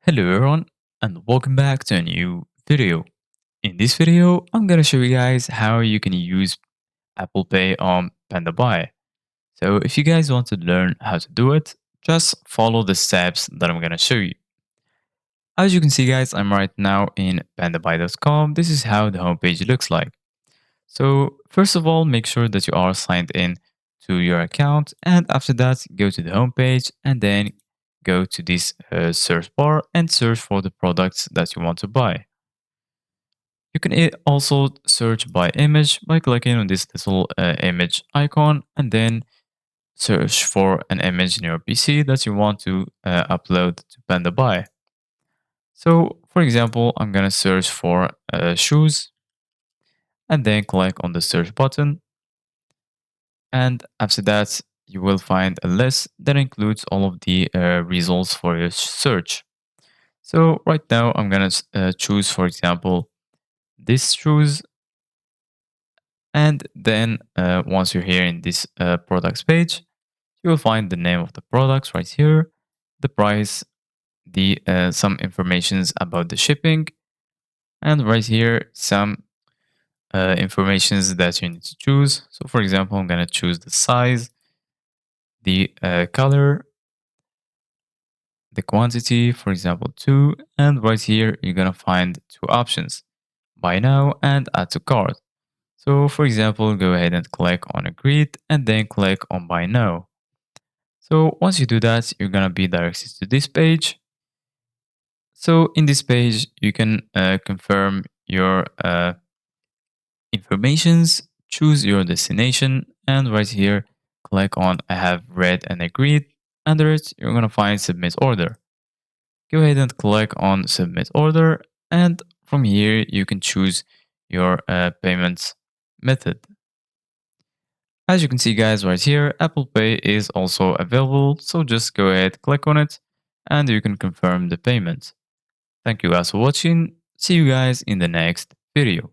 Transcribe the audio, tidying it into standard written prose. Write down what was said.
Hello everyone and welcome back to a new video. In this video, I'm gonna show you guys how you can use Apple Pay on PandaBuy. So if you guys want to learn how to do it, just follow the steps that I'm gonna show you. As you can see guys, I'm right now in pandabuy.com. This is how the homepage looks like. So first of all, make sure that you are signed in to your account, and after that, go to the homepage and then go to this search bar and search for the products that you want to buy. You can also search by image by clicking on this little image icon and then search for an image in your PC that you want to upload to PandaBuy. So, for example, I'm gonna search for shoes and then click on the search button. And after that, you will find a list that includes all of the results for your search. So right now, I'm gonna choose, for example, this shoes. And then once you're here in this products page, you will find the name of the products right here, the price, the some informations about the shipping, and right here some informations that you need to choose. So for example, I'm gonna choose the size, the color, the quantity, for example, 2, and right here you're gonna find two options: buy now and add to cart. So for example, go ahead and click on agree and then click on buy now. So once you do that, you're gonna be directed to this page. So in this page, you can confirm your informations, choose your destination, and right here, click on I have read and agreed. Under it, you're gonna find submit order. Go ahead and click on submit order, and from here you can choose your payment method. As you can see guys right here, Apple Pay is also available, so just go ahead, click on it, and you can confirm the payment. Thank you guys for watching. See you guys in the next video.